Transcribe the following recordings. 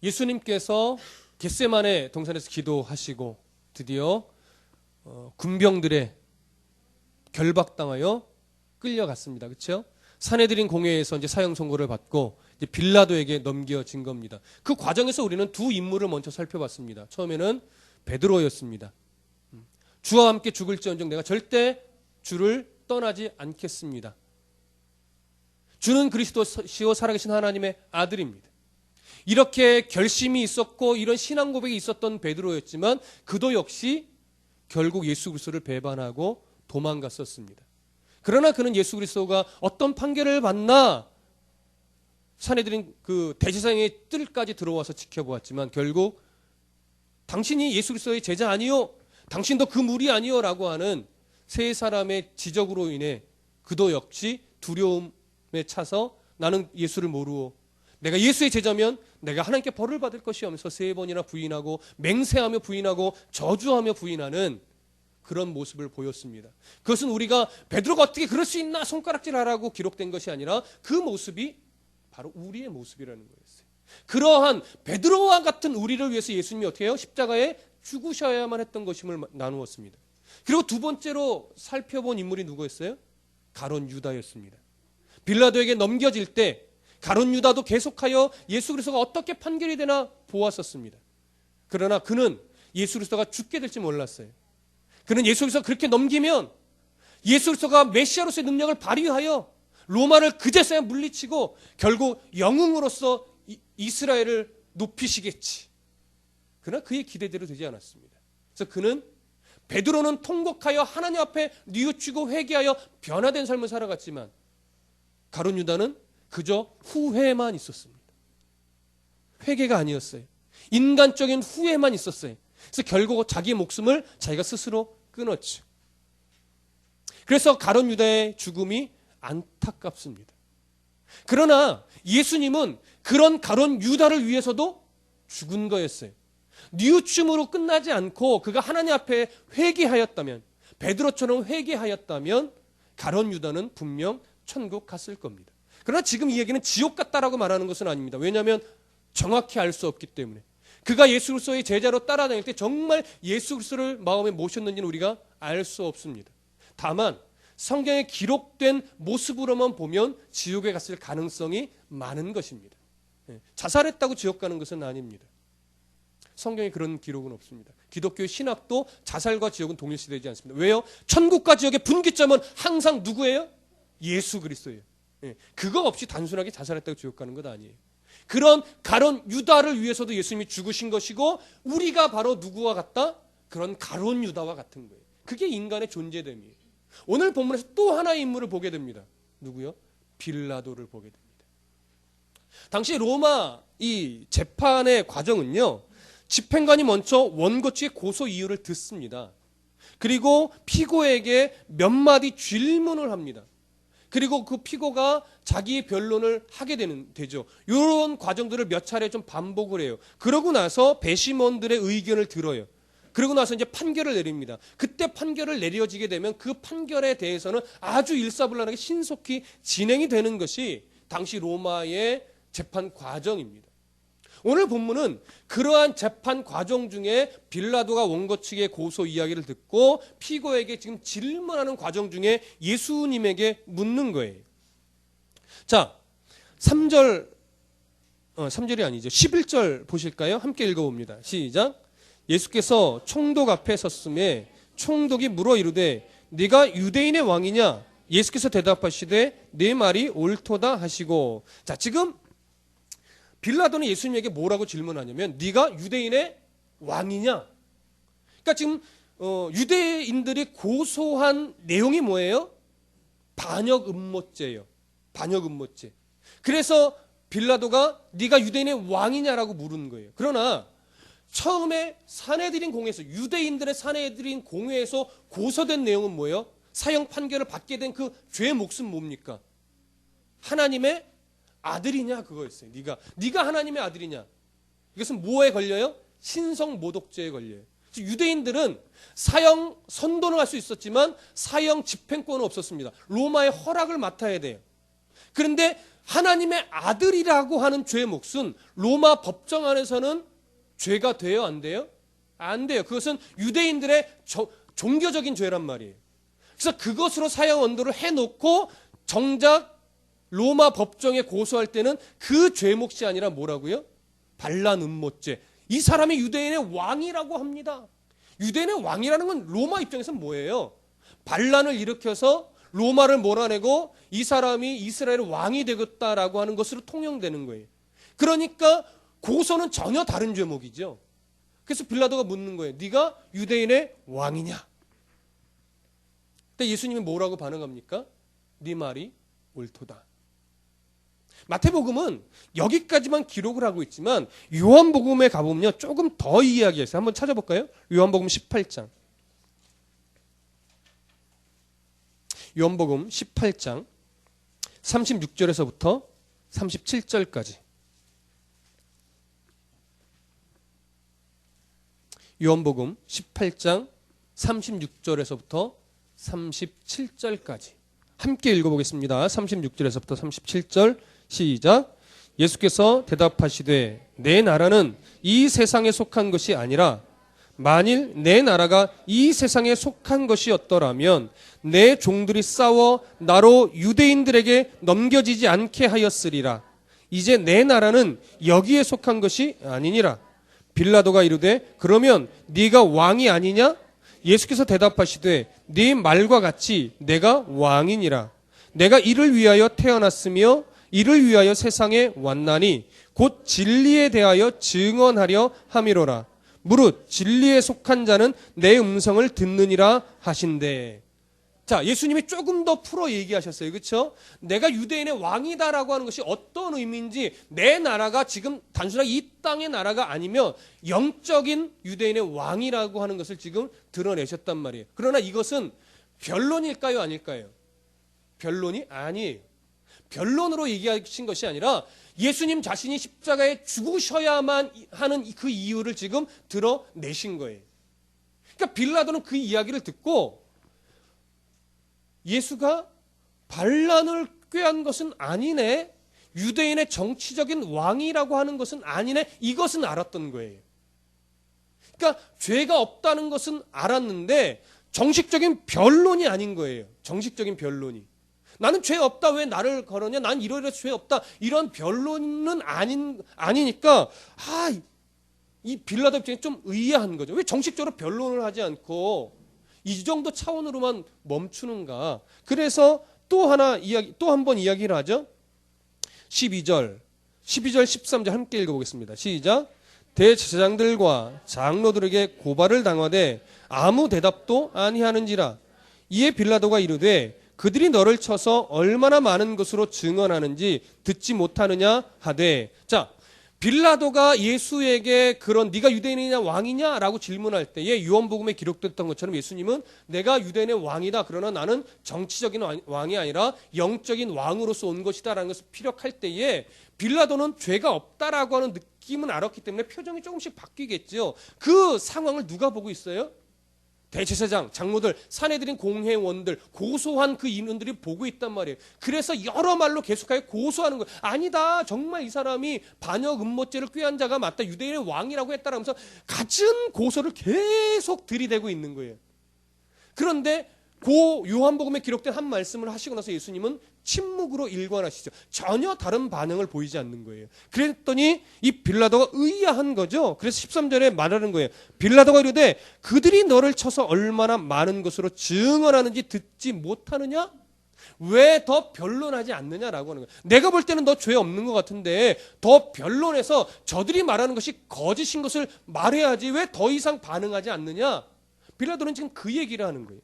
예수님께서 겟세마네 동산에서 기도하시고 드디어 군병들의 결박당하여 끌려갔습니다. 그렇죠? 산헤드린 공회에서 이제 사형 선고를 받고 이제 빌라도에게 넘겨진 겁니다. 그 과정에서 우리는 두 인물을 먼저 살펴봤습니다. 처음에는 베드로였습니다. 주와 함께 죽을지언정 내가 절대 주를 떠나지 않겠습니다. 주는 그리스도시요 살아계신 하나님의 아들입니다. 이렇게 결심이 있었고 이런 신앙 고백이 있었던 베드로였지만 그도 역시 결국 예수 그리스도를 배반하고 도망갔었습니다. 그러나 그는 예수 그리스도가 어떤 판결을 받나 산헤드린 그 대제사장의 뜰까지 들어와서 지켜보았지만 결국 당신이 예수 그리스도의 제자 아니요, 당신도 그 무리 아니요 라고 하는 세 사람의 지적으로 인해 그도 역시 두려움에 차서 나는 예수를 모르오, 내가 예수의 제자면 내가 하나님께 벌을 받을 것이 하면서 3번이나 부인하고 맹세하며 부인하고 저주하며 부인하는 그런 모습을 보였습니다. 그것은 우리가 베드로가 어떻게 그럴 수 있나 손가락질하라고 기록된 것이 아니라 그 모습이 바로 우리의 모습이라는 거였어요. 그러한 베드로와 같은 우리를 위해서 예수님이 어떻게 해요? 십자가에 죽으셔야만 했던 것임을 나누었습니다. 그리고 두 번째로 살펴본 인물이 누구였어요? 가룟 유다였습니다. 빌라도에게 넘겨질 때 가룟 유다도 계속하여 예수 그리스도가 어떻게 판결이 되나 보았었습니다. 그러나 그는 예수 그리스도가 죽게 될지 몰랐어요. 그는 예수 그리스도가 그렇게 넘기면 예수 그리스도가 메시아로서의 능력을 발휘하여 로마를 그제서야 물리치고 결국 영웅으로서 이스라엘을 높이시겠지. 그러나 그의 기대대로 되지 않았습니다. 그래서 그는 베드로는 통곡하여 하나님 앞에 뉘우치고 회개하여 변화된 삶을 살아갔지만 가룟 유다는 그저 후회만 있었습니다. 회개가 아니었어요. 인간적인 후회만 있었어요. 그래서 결국 자기의 목숨을 자기가 스스로 끊었죠. 그래서 가룟 유다의 죽음이 안타깝습니다. 그러나 예수님은 그런 가룟 유다를 위해서도 죽은 거였어요. 뉘우침으로 끝나지 않고 그가 하나님 앞에 회개하였다면, 베드로처럼 회개하였다면 가룟 유다는 분명 천국 갔을 겁니다. 그러나 지금 이 얘기는 지옥 갔다라고 말하는 것은 아닙니다. 왜냐하면 정확히 알 수 없기 때문에. 그가 예수 그리스도의 제자로 따라다닐 때 정말 예수 그리스도를 마음에 모셨는지는 우리가 알 수 없습니다. 다만 성경에 기록된 모습으로만 보면 지옥에 갔을 가능성이 많은 것입니다. 자살했다고 지옥 가는 것은 아닙니다. 성경에 그런 기록은 없습니다. 기독교의 신학도 자살과 지옥은 동일시되지 않습니다. 왜요? 천국과 지옥의 분기점은 항상 누구예요? 예수 그리스도예요. 그거 없이 단순하게 자살했다고 지옥 가는 것 아니에요. 그런 가룟 유다를 위해서도 예수님이 죽으신 것이고 우리가 바로 누구와 같다? 그런 가룟 유다와 같은 거예요. 그게 인간의 존재됨이에요. 오늘 본문에서 또 하나의 인물을 보게 됩니다. 누구요? 빌라도를 보게 됩니다. 당시 로마 이 재판의 과정은요, 집행관이 먼저 원고 측의 고소 이유를 듣습니다. 그리고 피고에게 몇 마디 질문을 합니다. 그리고 그 피고가 자기의 변론을 하게 되죠. 이런 과정들을 몇 차례 좀 반복을 해요. 그러고 나서 배심원들의 의견을 들어요. 그러고 나서 이제 판결을 내립니다. 그때 판결을 내려지게 되면 그 판결에 대해서는 아주 일사불란하게 신속히 진행이 되는 것이 당시 로마의 재판 과정입니다. 오늘 본문은 그러한 재판 과정 중에 빌라도가 원고 측의 고소 이야기를 듣고 피고에게 지금 질문하는 과정 중에 예수님에게 묻는 거예요. 자, 3절이 아니죠. 11절 보실까요? 함께 읽어봅니다. 시작. 예수께서 총독 앞에 섰음에 총독이 물어 이르되 네가 유대인의 왕이냐? 예수께서 대답하시되 네 말이 옳도다 하시고. 자, 지금 빌라도는 예수님에게 뭐라고 질문하냐면 네가 유대인의 왕이냐? 그러니까 지금 유대인들이 고소한 내용이 뭐예요? 반역 음모죄예요. 반역 음모죄. 그래서 빌라도가 네가 유대인의 왕이냐라고 물은 거예요. 그러나 처음에 산헤드린 공회에서, 유대인들의 산헤드린 공회에서 고소된 내용은 뭐예요? 사형 판결을 받게 된 그 죄의 몫은 뭡니까? 하나님의 아들이냐 그거였어요. 네가 하나님의 아들이냐. 이것은 뭐에 걸려요? 신성 모독죄에 걸려요. 유대인들은 사형 선고는 할 수 있었지만 사형 집행권은 없었습니다. 로마의 허락을 맡아야 돼요. 그런데 하나님의 아들이라고 하는 죄의 몫은 로마 법정 안에서는 죄가 돼요, 안 돼요? 안 돼요. 그것은 유대인들의 종교적인 죄란 말이에요. 그래서 그것으로 사형 언도를 해놓고 정작 로마 법정에 고소할 때는 그 죄 몫이 아니라 뭐라고요? 반란 음모죄. 이 사람이 유대인의 왕이라고 합니다. 유대인의 왕이라는 건 로마 입장에서는 뭐예요? 반란을 일으켜서 로마를 몰아내고 이 사람이 이스라엘의 왕이 되겠다라고 하는 것으로 통용되는 거예요. 그러니까 고소는 전혀 다른 죄목이죠. 그래서 빌라도가 묻는 거예요. 네가 유대인의 왕이냐? 근데 예수님이 뭐라고 반응합니까? 네 말이 옳도다. 마태복음은 여기까지만 기록을 하고 있지만 요한복음에 가보면요, 조금 더 이야기했어요. 한번 찾아볼까요? 요한복음 18장. 요한복음 18장 36절에서부터 37절까지. 요한복음 18장 36절에서부터 37절까지. 함께 읽어보겠습니다. 36절에서부터 37절 시작. 예수께서 대답하시되 내 나라는 이 세상에 속한 것이 아니라 만일 내 나라가 이 세상에 속한 것이었더라면 내 종들이 싸워 나로 유대인들에게 넘겨지지 않게 하였으리라. 이제 내 나라는 여기에 속한 것이 아니니라. 빌라도가 이르되 그러면 네가 왕이 아니냐? 예수께서 대답하시되 네 말과 같이 내가 왕이니라. 내가 이를 위하여 태어났으며 이를 위하여 세상에 왔나니 곧 진리에 대하여 증언하려 함이로라. 무릇 진리에 속한 자는 내 음성을 듣느니라 하신대. 자, 예수님이 조금 더 풀어 얘기하셨어요. 그렇죠? 내가 유대인의 왕이다라고 하는 것이 어떤 의미인지, 내 나라가 지금 단순하게 이 땅의 나라가 아니며 영적인 유대인의 왕이라고 하는 것을 지금 드러내셨단 말이에요. 그러나 이것은 변론일까요, 아닐까요? 변론이 아니에요. 변론으로 얘기하신 것이 아니라 예수님 자신이 십자가에 죽으셔야만 하는 그 이유를 지금 드러내신 거예요. 그러니까 빌라도는 그 이야기를 듣고 예수가 반란을 꾀한 것은 아니네, 유대인의 정치적인 왕이라고 하는 것은 아니네, 이것은 알았던 거예요. 그러니까 죄가 없다는 것은 알았는데 정식적인 변론이 아닌 거예요. 정식적인 변론이. 나는 죄 없다, 왜 나를 거느냐, 난 이러이러 죄 없다, 이런 변론은 아니니까 이 빌라도 입장이 좀 의아한 거죠. 왜 정식적으로 변론을 하지 않고 이 정도 차원으로만 멈추는가. 그래서 또 한 번 이야기를 하죠. 12절 13절 함께 읽어보겠습니다. 시작. 대제사장들과 장로들에게 고발을 당하되 아무 대답도 아니하는지라. 이에 빌라도가 이르되 그들이 너를 쳐서 얼마나 많은 것으로 증언하는지 듣지 못하느냐 하되. 자, 빌라도가 예수에게 그런 네가 유대인이냐 왕이냐라고 질문할 때에 요한복음에 기록됐던 것처럼 예수님은 내가 유대인의 왕이다, 그러나 나는 정치적인 왕이 아니라 영적인 왕으로서 온 것이다라는 것을 피력할 때에 빌라도는 죄가 없다라고 하는 느낌은 알았기 때문에 표정이 조금씩 바뀌겠죠. 그 상황을 누가 보고 있어요? 대제사장, 장로들, 사내들인 공회원들, 고소한 그 인원들이 보고 있단 말이에요. 그래서 여러 말로 계속하여 고소하는 거예요. 아니다, 정말 이 사람이 반역 음모죄를 꾀한 자가 맞다, 유대인의 왕이라고 했다라면서 갖은 고소를 계속 들이대고 있는 거예요. 그런데 요한복음에 기록된 한 말씀을 하시고 나서 예수님은 침묵으로 일관하시죠. 전혀 다른 반응을 보이지 않는 거예요. 그랬더니 이 빌라도가 의아한 거죠. 그래서 13절에 말하는 거예요. 빌라도가 이르되 그들이 너를 쳐서 얼마나 많은 것으로 증언하는지 듣지 못하느냐? 왜 더 변론하지 않느냐라고 하는 거예요. 내가 볼 때는 너 죄 없는 것 같은데 더 변론해서 저들이 말하는 것이 거짓인 것을 말해야지 왜 더 이상 반응하지 않느냐? 빌라도는 지금 그 얘기를 하는 거예요.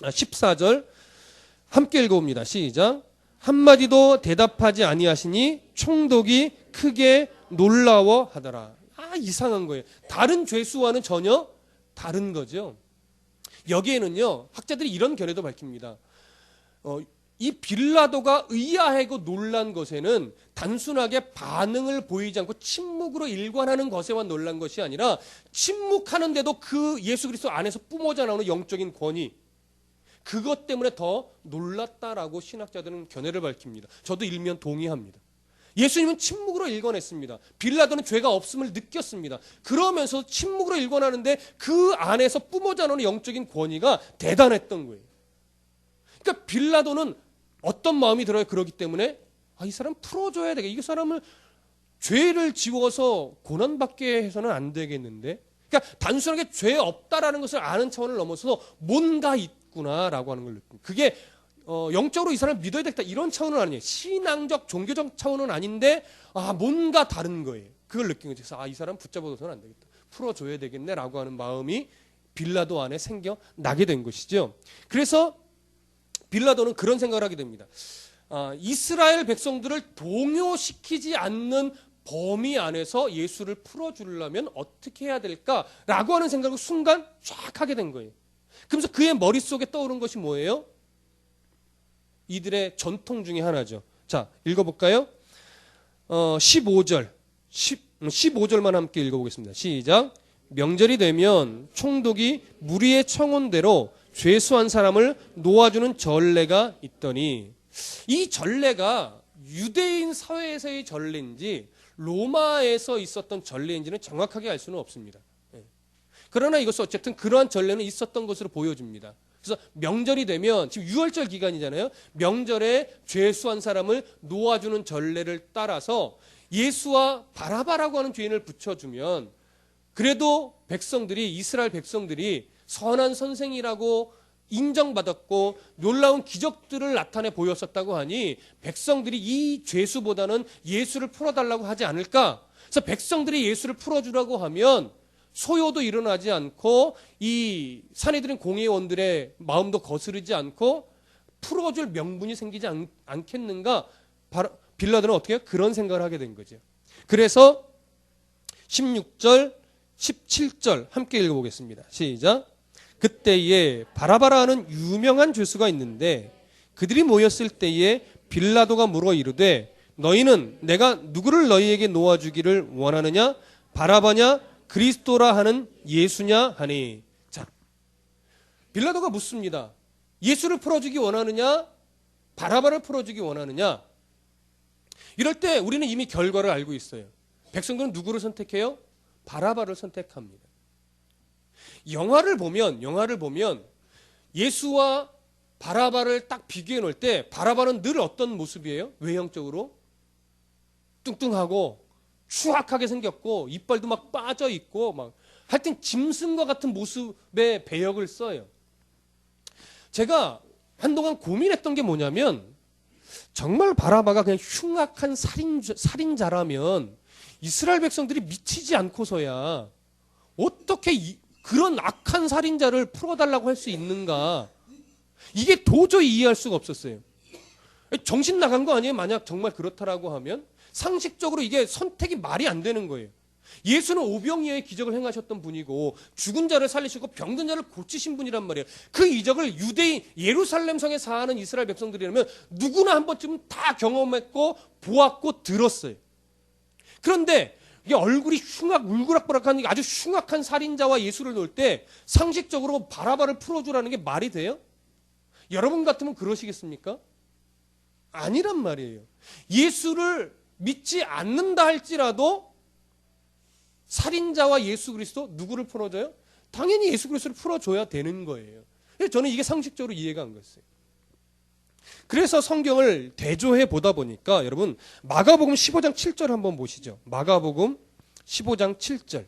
14절 함께 읽어봅니다. 시작. 한마디도 대답하지 아니하시니 총독이 크게 놀라워하더라. 이상한 거예요. 다른 죄수와는 전혀 다른 거죠. 여기에는요, 학자들이 이런 견해도 밝힙니다. 이 빌라도가 의아하고 놀란 것에는 단순하게 반응을 보이지 않고 침묵으로 일관하는 것에만 놀란 것이 아니라 침묵하는데도 그 예수 그리스도 안에서 뿜어져 나오는 영적인 권위, 그것 때문에 더 놀랐다라고 신학자들은 견해를 밝힙니다. 저도 일면 동의합니다. 예수님은 침묵으로 일궈냈습니다. 빌라도는 죄가 없음을 느꼈습니다. 그러면서 침묵으로 일궈내는데 그 안에서 뿜어져 나오는 영적인 권위가 대단했던 거예요. 그러니까 빌라도는 어떤 마음이 들어요? 그러기 때문에 이 사람 풀어줘야 되겠다. 이 사람을 죄를 지워서 고난받게 해서는 안 되겠는데. 그러니까 단순하게 죄 없다라는 것을 아는 차원을 넘어서서 뭔가 있구나라고 하는 걸 느낍니다. 그게 영적으로 이 사람을 믿어야 되겠다 이런 차원은 아니에요. 신앙적 종교적 차원은 아닌데 뭔가 다른 거예요. 그걸 느낀 거죠. 그래서 이 사람 붙잡아둬서는 안 되겠다. 풀어줘야 되겠네라고 하는 마음이 빌라도 안에 생겨나게 된 것이죠. 그래서 빌라도는 그런 생각을 하게 됩니다. 이스라엘 백성들을 동요시키지 않는 범위 안에서 예수를 풀어주려면 어떻게 해야 될까라고 하는 생각을 순간 쫙 하게 된 거예요. 그러면서 그의 머릿속에 떠오른 것이 뭐예요? 이들의 전통 중에 하나죠. 자, 읽어볼까요? 15절만 함께 읽어보겠습니다. 시작. 명절이 되면 총독이 무리의 청혼대로 죄수한 사람을 놓아주는 전례가 있더니, 이 전례가 유대인 사회에서의 전례인지 로마에서 있었던 전례인지는 정확하게 알 수는 없습니다. 그러나 이것은 어쨌든 그러한 전례는 있었던 것으로 보여집니다. 그래서 명절이 되면 지금 6월절 기간이잖아요. 명절에 죄수한 사람을 놓아주는 전례를 따라서 예수와 바라바라고 하는 죄인을 붙여주면 그래도 백성들이, 이스라엘 백성들이 선한 선생이라고 인정받았고 놀라운 기적들을 나타내 보였었다고 하니 백성들이 이 죄수보다는 예수를 풀어달라고 하지 않을까. 그래서 백성들이 예수를 풀어주라고 하면 소요도 일어나지 않고 이 사내들인 공회원들의 마음도 거스르지 않고 풀어줄 명분이 생기지 않겠는가. 빌라도는 어떻게 해요? 그런 생각을 하게 된 거죠. 그래서 16절 17절 함께 읽어보겠습니다. 시작. 그때에 바라바라하는 유명한 죄수가 있는데 그들이 모였을 때에 빌라도가 물어 이르되 너희는 내가 누구를 너희에게 놓아주기를 원하느냐? 바라바냐? 그리스도라 하는 예수냐? 하니. 자, 빌라도가 묻습니다. 예수를 풀어주기 원하느냐? 바라바를 풀어주기 원하느냐? 이럴 때 우리는 이미 결과를 알고 있어요. 백성들은 누구를 선택해요? 바라바를 선택합니다. 영화를 보면 예수와 바라바를 딱 비교해 놓을 때 바라바는 늘 어떤 모습이에요? 외형적으로 뚱뚱하고 추악하게 생겼고 이빨도 막 빠져 있고 막 하여튼 짐승과 같은 모습의 배역을 써요. 제가 한동안 고민했던 게 뭐냐면 정말 바라바가 그냥 흉악한 살인자라면 이스라엘 백성들이 미치지 않고서야 어떻게 그런 악한 살인자를 풀어달라고 할 수 있는가. 이게 도저히 이해할 수가 없었어요. 정신 나간 거 아니에요? 만약 정말 그렇다라고 하면 상식적으로 이게 선택이 말이 안 되는 거예요. 예수는 오병이어의 기적을 행하셨던 분이고 죽은 자를 살리시고 병든 자를 고치신 분이란 말이에요. 그 이적을 유대인 예루살렘 성에 사는 이스라엘 백성들이라면 누구나 한 번쯤은 다 경험했고 보았고 들었어요. 그런데 이게 얼굴이 울그락부락한 아주 흉악한 살인자와 예수를 놓을 때 상식적으로 바라바를 풀어주라는 게 말이 돼요? 여러분 같으면 그러시겠습니까? 아니란 말이에요. 예수를 믿지 않는다 할지라도 살인자와 예수 그리스도 누구를 풀어줘요? 당연히 예수 그리스도를 풀어줘야 되는 거예요. 저는 이게 상식적으로 이해가 안 갔어요. 그래서 성경을 대조해 보다 보니까 여러분 마가복음 15장 7절 한번 보시죠. 마가복음 15장 7절.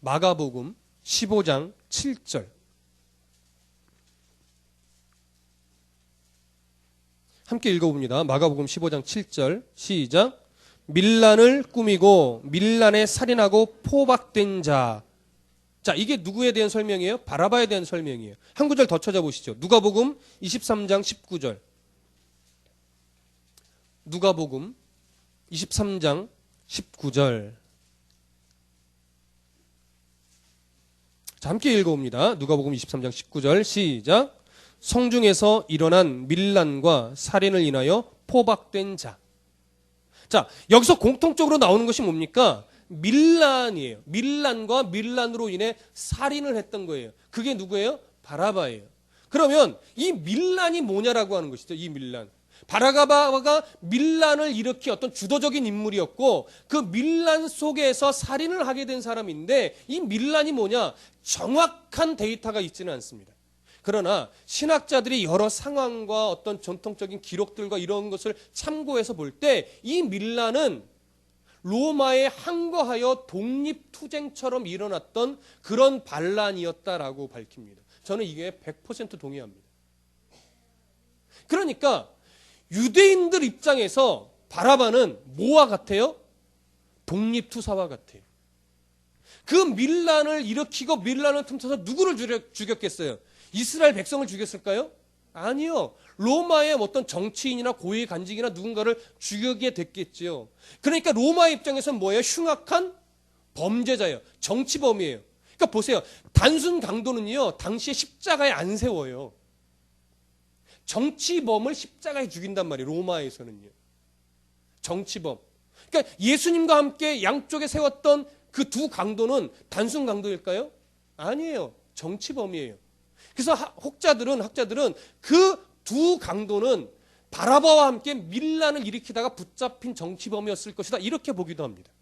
마가복음 15장 7절. 함께 읽어봅니다. 마가복음 15장 7절 시작. 밀란을 꾸미고 밀란에 살인하고 포박된 자. 자, 이게 누구에 대한 설명이에요? 바라바에 대한 설명이에요. 한 구절 더 찾아보시죠. 누가복음 23장 19절. 누가복음 23장 19절. 자, 함께 읽어봅니다. 누가복음 23장 19절 시작. 성중에서 일어난 밀란과 살인을 인하여 포박된 자. 자, 여기서 공통적으로 나오는 것이 뭡니까? 밀란이에요. 밀란과 밀란으로 인해 살인을 했던 거예요. 그게 누구예요? 바라바예요. 그러면 이 밀란이 뭐냐라고 하는 것이죠. 이 밀란. 바라바가 밀란을 일으킨 어떤 주도적인 인물이었고 그 밀란 속에서 살인을 하게 된 사람인데 이 밀란이 뭐냐? 정확한 데이터가 있지는 않습니다. 그러나 신학자들이 여러 상황과 어떤 전통적인 기록들과 이런 것을 참고해서 볼 때 이 밀란은 로마에 항거하여 독립투쟁처럼 일어났던 그런 반란이었다라고 밝힙니다. 저는 이게 100% 동의합니다. 그러니까 유대인들 입장에서 바라바는 뭐와 같아요? 독립투사와 같아요. 그 밀란을 일으키고 밀란을 틈타서 누구를 죽였겠어요? 이스라엘 백성을 죽였을까요? 아니요. 로마의 어떤 정치인이나 고위 간직이나 누군가를 죽이게 됐겠지요. 그러니까 로마의 입장에서는 뭐예요? 흉악한 범죄자예요. 정치범이에요. 그러니까 보세요. 단순 강도는요, 당시에 십자가에 안 세워요. 정치범을 십자가에 죽인단 말이에요. 로마에서는요. 정치범. 그러니까 예수님과 함께 양쪽에 세웠던 그 두 강도는 단순 강도일까요? 아니에요. 정치범이에요. 그래서 학자들은 그 두 강도는 바라바와 함께 밀란을 일으키다가 붙잡힌 정치범이었을 것이다. 이렇게 보기도 합니다.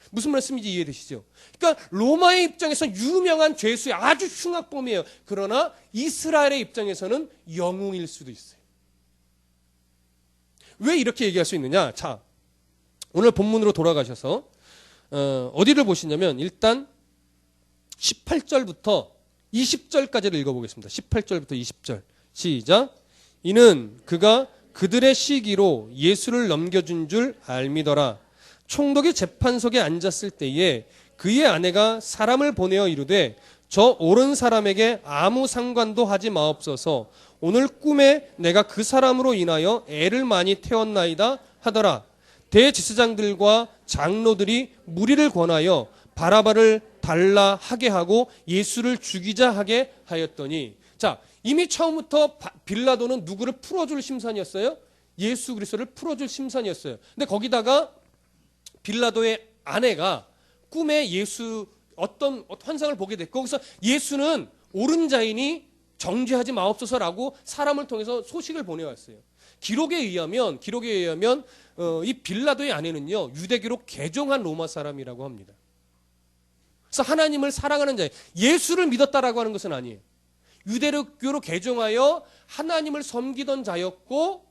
무슨 말씀인지 이해되시죠? 그러니까 로마의 입장에서 유명한 죄수의 아주 흉악범이에요. 그러나 이스라엘의 입장에서는 영웅일 수도 있어요. 왜 이렇게 얘기할 수 있느냐? 자, 오늘 본문으로 돌아가셔서 어디를 보시냐면 일단 18절부터 20절까지를 읽어보겠습니다. 18절부터 20절 시작. 이는 그가 그들의 시기로 예수를 넘겨준 줄 알미더라. 총독이 재판석에 앉았을 때에 그의 아내가 사람을 보내어 이르되 저 옳은 사람에게 아무 상관도 하지 마옵소서. 오늘 꿈에 내가 그 사람으로 인하여 애를 많이 태웠나이다 하더라. 대제사장들과 장로들이 무리를 권하여 바라바를 달라 하게 하고 예수를 죽이자 하게 하였더니, 자, 이미 처음부터 빌라도는 누구를 풀어줄 심산이었어요? 예수 그리스도를 풀어줄 심산이었어요. 근데 거기다가 빌라도의 아내가 꿈에 예수 어떤 환상을 보게 됐고 거기서 예수는 옳은 자이니 정죄하지 마옵소서라고 사람을 통해서 소식을 보내왔어요. 기록에 의하면 이 빌라도의 아내는요, 유대교로 개종한 로마 사람이라고 합니다. 그래서 하나님을 사랑하는 자예요. 예수를 믿었다라고 하는 것은 아니에요. 유대교로 개종하여 하나님을 섬기던 자였고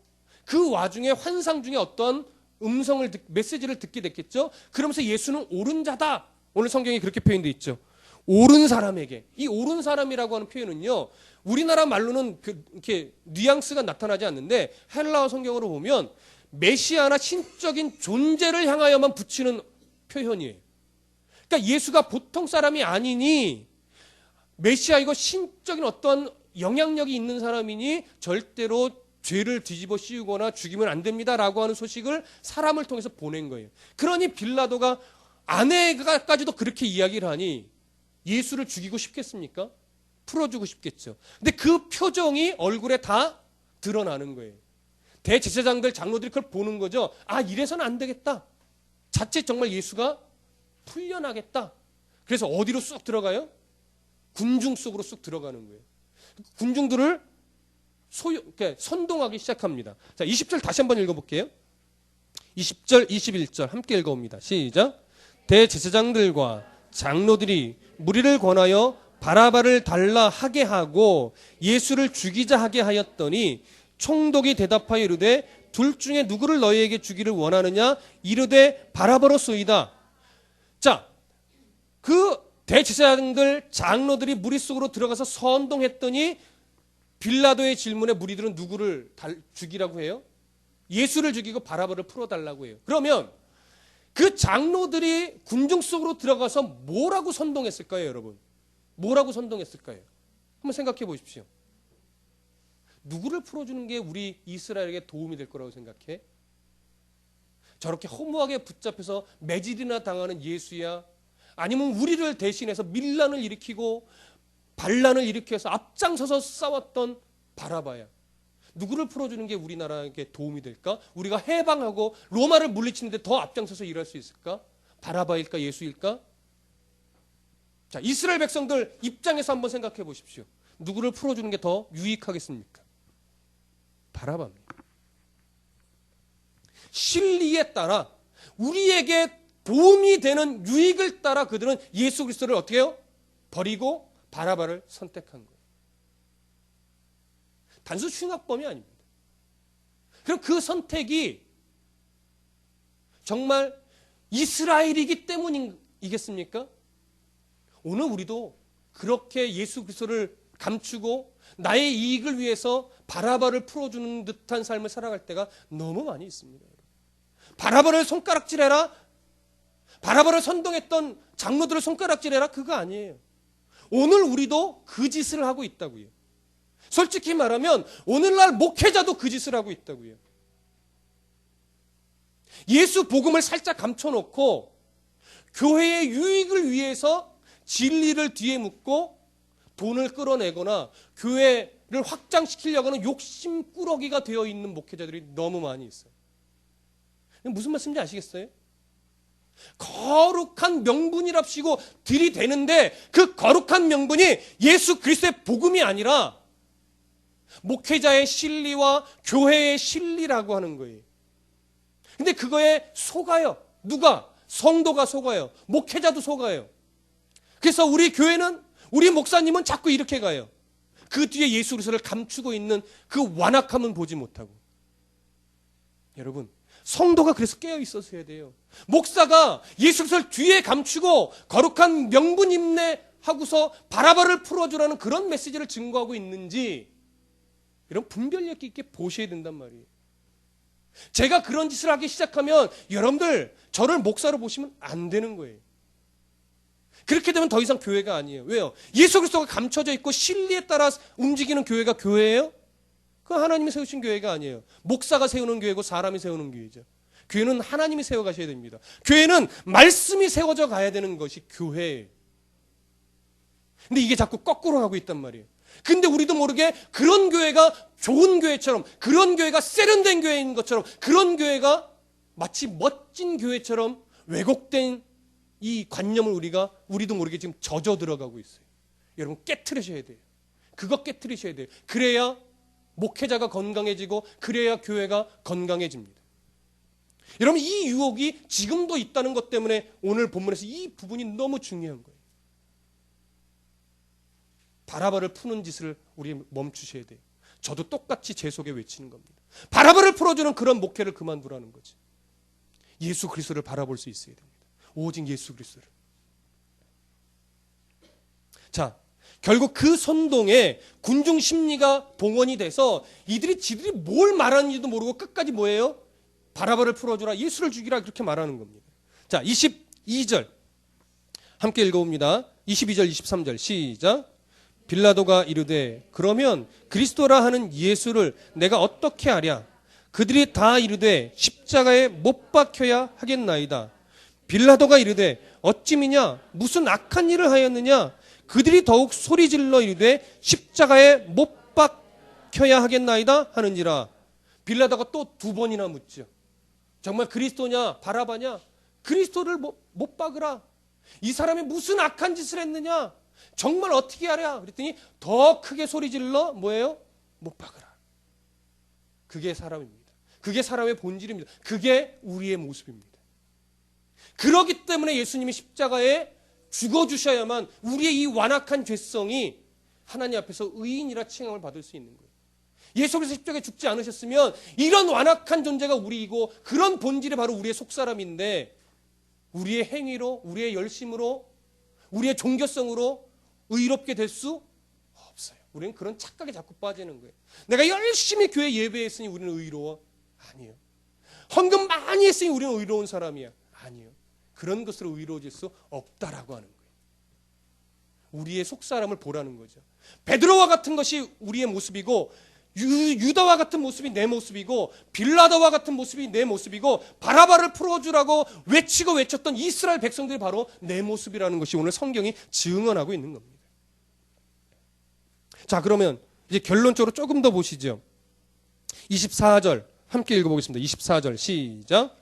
그 와중에 환상 중에 어떤 메시지를 듣게 됐겠죠. 그러면서 예수는 옳은 자다. 오늘 성경에 그렇게 표현되어 있죠. 옳은 사람에게. 이 옳은 사람이라고 하는 표현은요, 우리나라 말로는 이렇게 뉘앙스가 나타나지 않는데 헬라어 성경으로 보면 메시아나 신적인 존재를 향하여만 붙이는 표현이에요. 그러니까 예수가 보통 사람이 아니니 메시아이고 신적인 어떤 영향력이 있는 사람이니 절대로 죄를 뒤집어 씌우거나 죽이면 안 됩니다라고 하는 소식을 사람을 통해서 보낸 거예요. 그러니 빌라도가 아내가까지도 그렇게 이야기를 하니 예수를 죽이고 싶겠습니까? 풀어주고 싶겠죠. 근데 그 표정이 얼굴에 다 드러나는 거예요. 대제사장들, 장로들이 그걸 보는 거죠. 아, 이래서는 안 되겠다. 자칫 정말 예수가 풀려나겠다. 그래서 어디로 쑥 들어가요? 군중 속으로 쑥 들어가는 거예요. 군중들을 선동하기 시작합니다. 자, 20절 다시 한번 읽어볼게요. 20절, 21절 함께 읽어봅니다. 시작. 대제사장들과 장로들이 무리를 권하여 바라바를 달라 하게 하고 예수를 죽이자 하게 하였더니 총독이 대답하여 이르되 둘 중에 누구를 너희에게 주기를 원하느냐? 이르되 바라바로소이다. 자, 그 대제사장들, 장로들이 무리 속으로 들어가서 선동했더니 빌라도의 질문에 무리들은 누구를 죽이라고 해요? 예수를 죽이고 바라바를 풀어달라고 해요. 그러면 그 장로들이 군중 속으로 들어가서 뭐라고 선동했을까요, 여러분? 뭐라고 선동했을까요? 한번 생각해 보십시오. 누구를 풀어주는 게 우리 이스라엘에게 도움이 될 거라고 생각해? 저렇게 허무하게 붙잡혀서 매질이나 당하는 예수야? 아니면 우리를 대신해서 밀란을 일으키고 반란을 일으켜서 앞장서서 싸웠던 바라바야? 누구를 풀어주는 게 우리나라에게 도움이 될까? 우리가 해방하고 로마를 물리치는데 더 앞장서서 일할 수 있을까? 바라바일까 예수일까? 자, 이스라엘 백성들 입장에서 한번 생각해 보십시오. 누구를 풀어주는 게 더 유익하겠습니까? 바라바입니다. 진리에 따라 우리에게 도움이 되는 유익을 따라 그들은 예수 그리스도를 어떻게 해요? 버리고 바라바를 선택한 거예요. 단순 흉악범이 아닙니다. 그럼 그 선택이 정말 이스라엘이기 때문이겠습니까? 오늘 우리도 그렇게 예수 그리스도를 감추고 나의 이익을 위해서 바라바를 풀어주는 듯한 삶을 살아갈 때가 너무 많이 있습니다. 바라바를 손가락질해라, 바라바를 선동했던 장로들을 손가락질해라, 그거 아니에요. 오늘 우리도 그 짓을 하고 있다고요. 솔직히 말하면 오늘날 목회자도 그 짓을 하고 있다고요. 예수 복음을 살짝 감춰놓고 교회의 유익을 위해서 진리를 뒤에 묻고 돈을 끌어내거나 교회를 확장시키려고 하는 욕심꾸러기가 되어 있는 목회자들이 너무 많이 있어요. 무슨 말씀인지 아시겠어요? 거룩한 명분이랍시고 들이대는데 그 거룩한 명분이 예수 그리스도의 복음이 아니라 목회자의 실리와 교회의 실리라고 하는 거예요. 근데 그거에 속아요. 누가? 성도가 속아요. 목회자도 속아요. 그래서 우리 교회는, 우리 목사님은 자꾸 이렇게 가요. 그 뒤에 예수 그리스도를 감추고 있는 그 완악함은 보지 못하고. 여러분, 성도가 그래서 깨어 있어야 돼요. 목사가 예수 그리스도를 뒤에 감추고 거룩한 명분 인내하고서 바라바를 풀어주라는 그런 메시지를 증거하고 있는지 이런 분별력 있게 보셔야 된단 말이에요. 제가 그런 짓을 하기 시작하면 여러분들 저를 목사로 보시면 안 되는 거예요. 그렇게 되면 더 이상 교회가 아니에요. 왜요? 예수 그리스도가 감춰져 있고 진리에 따라 움직이는 교회가 교회예요? 그건 하나님이 세우신 교회가 아니에요. 목사가 세우는 교회고 사람이 세우는 교회죠. 교회는 하나님이 세워가셔야 됩니다. 교회는 말씀이 세워져 가야 되는 것이 교회예요. 근데 이게 자꾸 거꾸로 가고 있단 말이에요. 근데 우리도 모르게 그런 교회가 좋은 교회처럼, 그런 교회가 세련된 교회인 것처럼, 그런 교회가 마치 멋진 교회처럼 왜곡된 이 관념을 우리도 모르게 지금 젖어 들어가고 있어요. 여러분 깨트리셔야 돼요. 그거 깨트리셔야 돼요. 그래야 목회자가 건강해지고 그래야 교회가 건강해집니다. 여러분 이 유혹이 지금도 있다는 것 때문에 오늘 본문에서 이 부분이 너무 중요한 거예요. 바라바를 푸는 짓을 우리 멈추셔야 돼요. 저도 똑같이 제 속에 외치는 겁니다. 바라바를 풀어주는 그런 목회를 그만두라는 거지. 예수 그리스도를 바라볼 수 있어야 됩니다. 오직 예수 그리스도를. 자, 결국 그 선동에 군중 심리가 동원이 돼서 지들이 뭘 말하는지도 모르고 끝까지 뭐예요? 바라바를 풀어주라, 예수를 죽이라, 그렇게 말하는 겁니다. 자, 22절 함께 읽어봅니다. 22절 23절 시작. 빌라도가 이르되 그러면 그리스도라 하는 예수를 내가 어떻게 하랴? 그들이 다 이르되 십자가에 못 박혀야 하겠나이다. 빌라도가 이르되 어찌미냐? 무슨 악한 일을 하였느냐? 그들이 더욱 소리질러 이르되 십자가에 못 박혀야 하겠나이다 하는지라. 빌라도가 또 두 번이나 묻죠. 정말 그리스도냐 바라바냐? 그리스도를 못 박으라. 이 사람이 무슨 악한 짓을 했느냐? 정말 어떻게 하랴? 그랬더니 더 크게 소리질러 뭐예요? 못 박으라. 그게 사람입니다. 그게 사람의 본질입니다. 그게 우리의 모습입니다. 그렇기 때문에 예수님이 십자가에 죽어주셔야만 우리의 이 완악한 죄성이 하나님 앞에서 의인이라 칭함을 받을 수 있는 거예요. 예수께서 십자가에 죽지 않으셨으면 이런 완악한 존재가 우리이고 그런 본질이 바로 우리의 속사람인데 우리의 행위로, 우리의 열심으로, 우리의 종교성으로 의롭게 될 수 없어요. 우리는 그런 착각에 자꾸 빠지는 거예요. 내가 열심히 교회 예배했으니 우리는 의로워? 아니에요. 헌금 많이 했으니 우리는 의로운 사람이야? 아니에요. 그런 것으로 의로워질 수 없다라고 하는 거예요. 우리의 속사람을 보라는 거죠. 베드로와 같은 것이 우리의 모습이고 유다와 같은 모습이 내 모습이고 빌라도와 같은 모습이 내 모습이고 바라바를 풀어주라고 외치고 외쳤던 이스라엘 백성들이 바로 내 모습이라는 것이 오늘 성경이 증언하고 있는 겁니다. 자, 그러면 이제 결론적으로 조금 더 보시죠. 24절 함께 읽어보겠습니다. 24절 시작.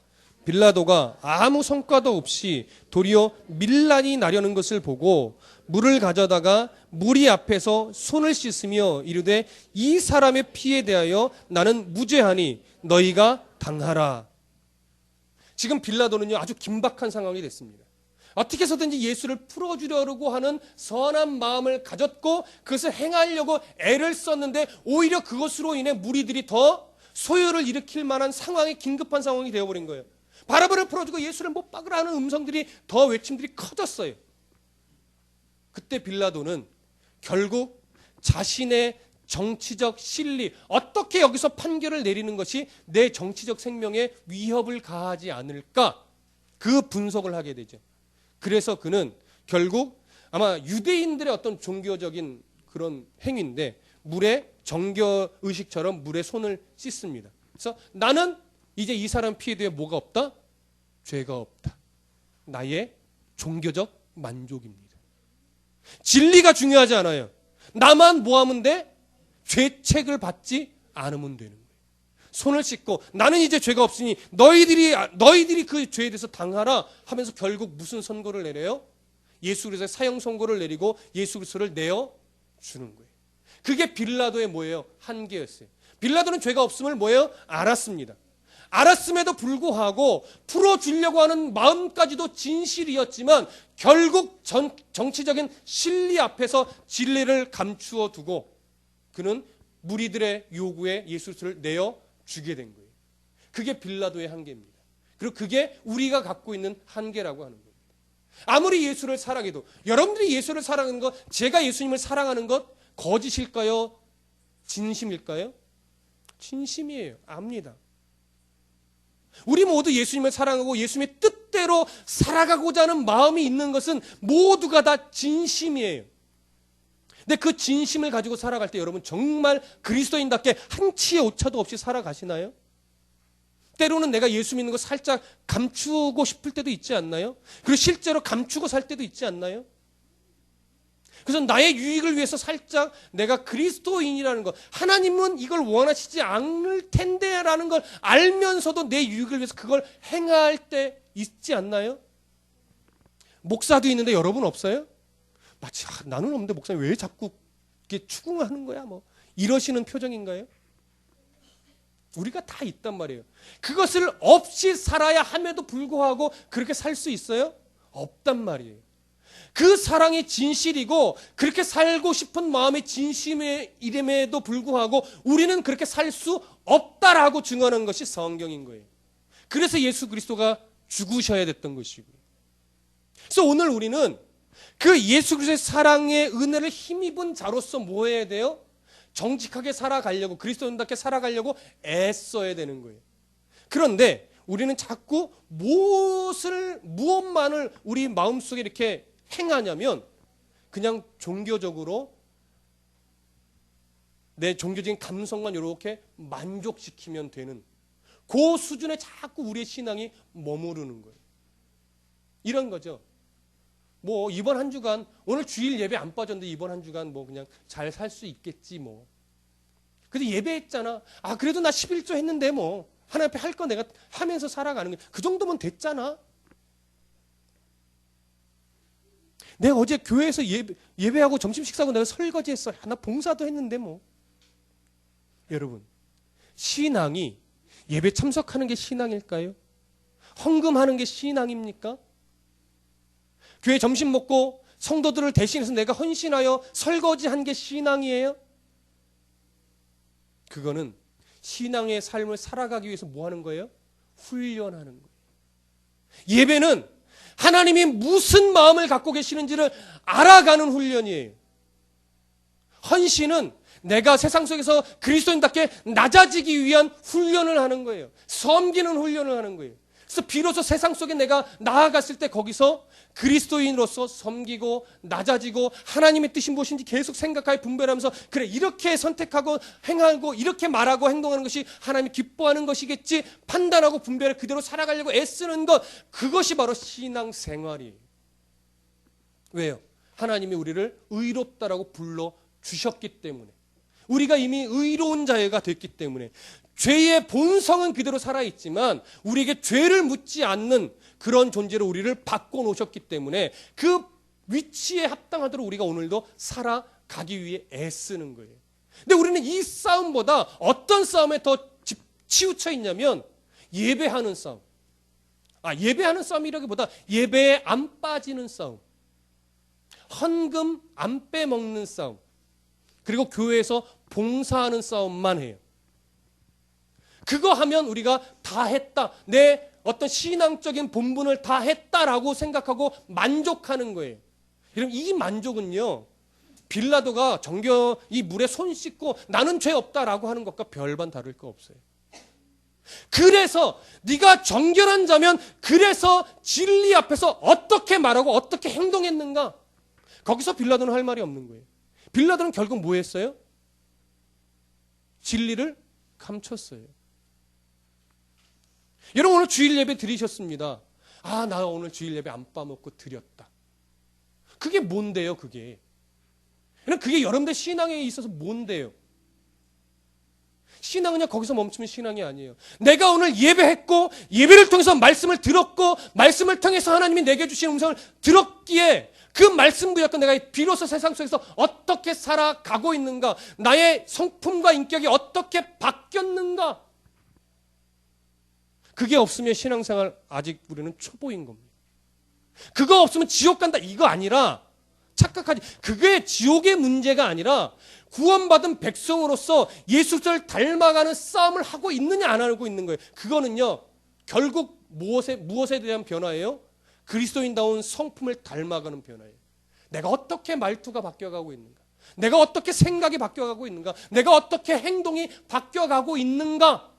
빌라도가 아무 성과도 없이 도리어 밀란이 나려는 것을 보고 물을 가져다가 무리 앞에서 손을 씻으며 이르되 이 사람의 피에 대하여 나는 무죄하니 너희가 당하라. 지금 빌라도는요 아주 긴박한 상황이 됐습니다. 어떻게 해서든지 예수를 풀어주려고 하는 선한 마음을 가졌고 그것을 행하려고 애를 썼는데 오히려 그것으로 인해 무리들이 더 소요를 일으킬 만한 상황이 긴급한 상황이 되어버린 거예요. 바라바를 풀어주고 예수를 못 박으라 하는 음성들이 더 외침들이 커졌어요. 그때 빌라도는 결국 자신의 정치적 실리, 어떻게 여기서 판결을 내리는 것이 내 정치적 생명에 위협을 가하지 않을까, 그 분석을 하게 되죠. 그래서 그는 결국 아마 유대인들의 어떤 종교적인 그런 행위인데 물에 정교의식처럼 물에 손을 씻습니다. 그래서 나는 이제 이 사람 피에 대해 뭐가 없다? 죄가 없다. 나의 종교적 만족입니다. 진리가 중요하지 않아요. 나만 뭐 하면 돼? 죄책을 받지 않으면 되는 거예요. 손을 씻고 나는 이제 죄가 없으니 너희들이 그 죄에 대해서 당하라 하면서 결국 무슨 선고를 내려요? 예수 그리스도의 사형 선고를 내리고 예수 그리스도를 내어 주는 거예요. 그게 빌라도의 뭐예요? 한계였어요. 빌라도는 죄가 없음을 뭐예요? 알았습니다. 알았음에도 불구하고 풀어주려고 하는 마음까지도 진실이었지만 결국 정치적인 실리 앞에서 진리를 감추어 두고 그는 무리들의 요구에 예수 그리스도를 내어 주게 된 거예요. 그게 빌라도의 한계입니다. 그리고 그게 우리가 갖고 있는 한계라고 하는 겁니다. 아무리 예수를 사랑해도 여러분들이 예수를 사랑하는 것, 제가 예수님을 사랑하는 것 거짓일까요? 진심일까요? 진심이에요. 압니다. 우리 모두 예수님을 사랑하고 예수님의 뜻대로 살아가고자 하는 마음이 있는 것은 모두가 다 진심이에요. 근데 그 진심을 가지고 살아갈 때 여러분 정말 그리스도인답게 한치의 오차도 없이 살아가시나요? 때로는 내가 예수 믿는 거 살짝 감추고 싶을 때도 있지 않나요? 그리고 실제로 감추고 살 때도 있지 않나요? 그래서 나의 유익을 위해서 살짝 내가 그리스도인이라는 것, 하나님은 이걸 원하시지 않을 텐데라는 걸 알면서도 내 유익을 위해서 그걸 행할 때 있지 않나요? 목사도 있는데 여러분 없어요? 마치 나는 없는데 목사님 왜 자꾸 이렇게 추궁하는 거야? 뭐 이러시는 표정인가요? 우리가 다 있단 말이에요. 그것을 없이 살아야 함에도 불구하고 그렇게 살 수 있어요? 없단 말이에요. 그 사랑이 진실이고 그렇게 살고 싶은 마음의 진심의 이름에도 불구하고 우리는 그렇게 살 수 없다라고 증언한 것이 성경인 거예요. 그래서 예수 그리스도가 죽으셔야 됐던 것이고요. 그래서 오늘 우리는 그 예수 그리스도의 사랑의 은혜를 힘입은 자로서 뭐 해야 돼요? 정직하게 살아가려고, 그리스도인답게 살아가려고 애써야 되는 거예요. 그런데 우리는 자꾸 무엇만을 우리 마음속에 이렇게 행하냐면 그냥 종교적으로 내 종교적인 감성만 이렇게 만족시키면 되는 그 수준에 자꾸 우리의 신앙이 머무르는 거예요. 이런 거죠. 뭐 이번 한 주간 오늘 주일 예배 안 빠졌는데 이번 한 주간 뭐 그냥 잘 살 수 있겠지 뭐. 근데 예배했잖아. 아 그래도 나 11조 했는데 뭐 하나님 앞에 할 거 내가 하면서 살아가는 거야. 그 정도면 됐잖아. 내가 어제 교회에서 예배하고 점심 식사하고 내가 설거지했어. 나 봉사도 했는데 뭐. 여러분, 신앙이 예배 참석하는 게 신앙일까요? 헌금하는 게 신앙입니까? 교회 점심 먹고 성도들을 대신해서 내가 헌신하여 설거지한 게 신앙이에요? 그거는 신앙의 삶을 살아가기 위해서 뭐 하는 거예요? 훈련하는 거예요. 예배는 하나님이 무슨 마음을 갖고 계시는지를 알아가는 훈련이에요. 헌신은 내가 세상 속에서 그리스도인답게 낮아지기 위한 훈련을 하는 거예요. 섬기는 훈련을 하는 거예요. 그래서 비로소 세상 속에 내가 나아갔을 때 거기서 그리스도인으로서 섬기고 낮아지고 하나님의 뜻이 무엇인지 계속 생각하여 분별하면서 그래 이렇게 선택하고 행하고 이렇게 말하고 행동하는 것이 하나님이 기뻐하는 것이겠지 판단하고 분별해 그대로 살아가려고 애쓰는 것, 그것이 바로 신앙생활이에요. 왜요? 하나님이 우리를 의롭다라고 불러주셨기 때문에. 우리가 이미 의로운 자가 됐기 때문에 죄의 본성은 그대로 살아있지만 우리에게 죄를 묻지 않는 그런 존재로 우리를 바꿔놓으셨기 때문에 그 위치에 합당하도록 우리가 오늘도 살아가기 위해 애쓰는 거예요. 근데 우리는 이 싸움보다 어떤 싸움에 더 치우쳐 있냐면 예배하는 싸움. 예배하는 싸움이라기보다 예배에 안 빠지는 싸움. 헌금 안 빼먹는 싸움. 그리고 교회에서 봉사하는 싸움만 해요. 그거 하면 우리가 다 했다. 내 어떤 신앙적인 본분을 다 했다라고 생각하고 만족하는 거예요. 여러분, 이 만족은요, 빌라도가 이 물에 손 씻고 나는 죄 없다라고 하는 것과 별반 다를 거 없어요. 그래서 네가 정결한 자면 그래서 진리 앞에서 어떻게 말하고 어떻게 행동했는가? 거기서 빌라도는 할 말이 없는 거예요. 빌라도는 결국 뭐 했어요? 진리를 감췄어요. 여러분, 오늘 주일 예배 드리셨습니다. 나 오늘 주일 예배 안 빠먹고 드렸다. 그게 뭔데요, 그게? 그게 여러분들 신앙에 있어서 뭔데요? 신앙은요, 거기서 멈추면 신앙이 아니에요. 내가 오늘 예배했고, 예배를 통해서 말씀을 들었고, 말씀을 통해서 하나님이 내게 주신 음성을 들었기에 그 말씀 부여권 내가 비로소 세상 속에서 어떻게 살아가고 있는가? 나의 성품과 인격이 어떻게 바뀌었는가? 그게 없으면 신앙생활 아직 우리는 초보인 겁니다. 그거 없으면 지옥 간다 이거 아니라 착각하지. 그게 지옥의 문제가 아니라 구원받은 백성으로서 예수를 닮아가는 싸움을 하고 있느냐 안 하고 있는 거예요. 그거는요, 결국 무엇에 대한 변화예요? 그리스도인다운 성품을 닮아가는 변화예요. 내가 어떻게 말투가 바뀌어가고 있는가? 내가 어떻게 생각이 바뀌어가고 있는가? 내가 어떻게 행동이 바뀌어가고 있는가?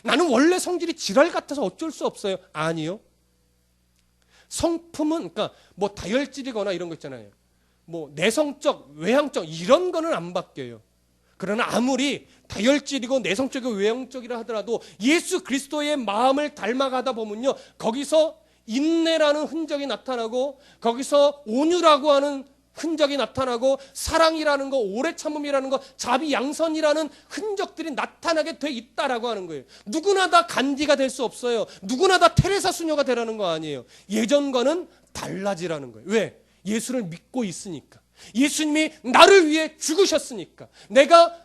나는 원래 성질이 지랄 같아서 어쩔 수 없어요. 아니요. 성품은 그러니까 뭐 다혈질이거나 이런 거 있잖아요. 뭐 내성적, 외향적 이런 거는 안 바뀌어요. 그러나 아무리 다혈질이고 내성적이고 외향적이라 하더라도 예수 그리스도의 마음을 닮아가다 보면요, 거기서 인내라는 흔적이 나타나고, 거기서 온유라고 하는 흔적이 나타나고, 사랑이라는 거, 오래 참음이라는 거, 자비 양선이라는 흔적들이 나타나게 돼 있다라고 하는 거예요. 누구나 다 간디가 될 수 없어요. 누구나 다 테레사 수녀가 되라는 거 아니에요. 예전과는 달라지라는 거예요. 왜? 예수를 믿고 있으니까. 예수님이 나를 위해 죽으셨으니까. 내가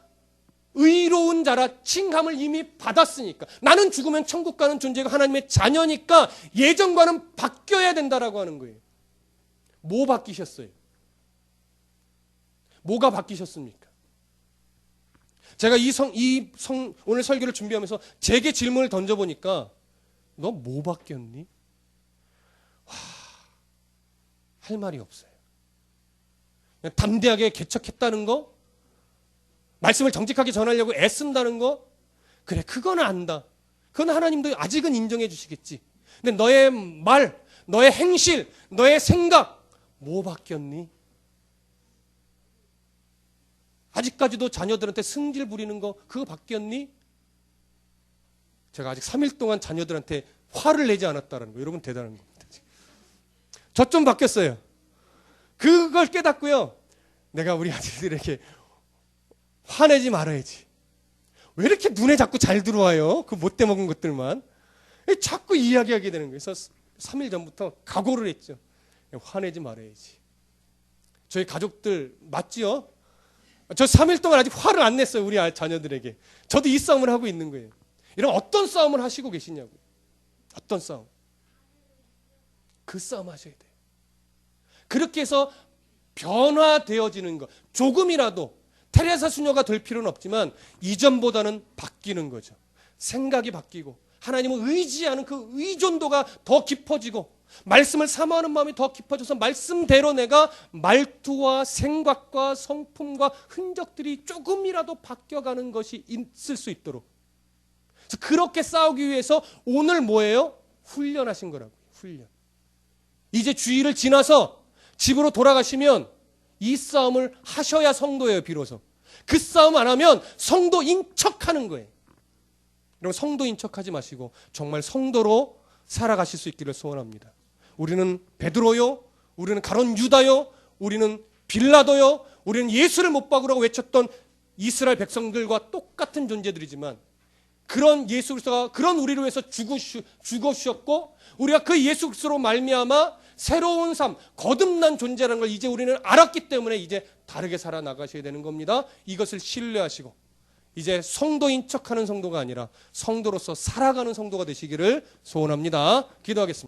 의로운 자라 칭함을 이미 받았으니까. 나는 죽으면 천국 가는 존재가 하나님의 자녀니까 예전과는 바뀌어야 된다라고 하는 거예요. 뭐 바뀌셨어요? 뭐가 바뀌셨습니까? 제가 오늘 설교를 준비하면서 제게 질문을 던져보니까 너 뭐 바뀌었니? 할 말이 없어요. 그냥 담대하게 개척했다는 거? 말씀을 정직하게 전하려고 애쓴다는 거? 그래, 그건 안다. 그건 하나님도 아직은 인정해 주시겠지. 근데 너의 말, 너의 행실, 너의 생각 뭐 바뀌었니? 아직까지도 자녀들한테 승질 부리는 거 그거 바뀌었니? 제가 아직 3일 동안 자녀들한테 화를 내지 않았다는 거. 여러분 대단한 겁니다. 저 좀 바뀌었어요. 그걸 깨닫고요, 내가 우리 아들들에게 화내지 말아야지. 왜 이렇게 눈에 자꾸 잘 들어와요? 그 못돼 먹은 것들만. 자꾸 이야기하게 되는 거예요. 그래서 3일 전부터 각오를 했죠. 화내지 말아야지. 저희 가족들 맞지요? 저 3일 동안 아직 화를 안 냈어요. 우리 자녀들에게. 저도 이 싸움을 하고 있는 거예요. 이런 어떤 싸움을 하시고 계시냐고. 어떤 싸움? 그 싸움 하셔야 돼요. 그렇게 해서 변화되어지는 것. 조금이라도 테레사 수녀가 될 필요는 없지만 이전보다는 바뀌는 거죠. 생각이 바뀌고 하나님을 의지하는 그 의존도가 더 깊어지고 말씀을 사모하는 마음이 더 깊어져서 말씀대로 내가 말투와 생각과 성품과 흔적들이 조금이라도 바뀌어가는 것이 있을 수 있도록. 그래서 그렇게 싸우기 위해서 오늘 뭐예요? 훈련하신 거라고요. 훈련. 이제 주일을 지나서 집으로 돌아가시면 이 싸움을 하셔야 성도예요. 비로소. 그 싸움 안 하면 성도인 척하는 거예요. 여러분, 성도인 척하지 마시고 정말 성도로 살아가실 수 있기를 소원합니다. 우리는 베드로요, 우리는 가룟 유다요, 우리는 빌라도요, 우리는 예수를 못 박으라고 외쳤던 이스라엘 백성들과 똑같은 존재들이지만 그런 예수 그리스도가 그런 우리를 위해서 죽어주셨고 우리가 그 예수 그리스도로 말미암아 새로운 삶, 거듭난 존재라는 걸 이제 우리는 알았기 때문에 이제 다르게 살아나가셔야 되는 겁니다. 이것을 신뢰하시고 이제 성도인 척하는 성도가 아니라 성도로서 살아가는 성도가 되시기를 소원합니다. 기도하겠습니다.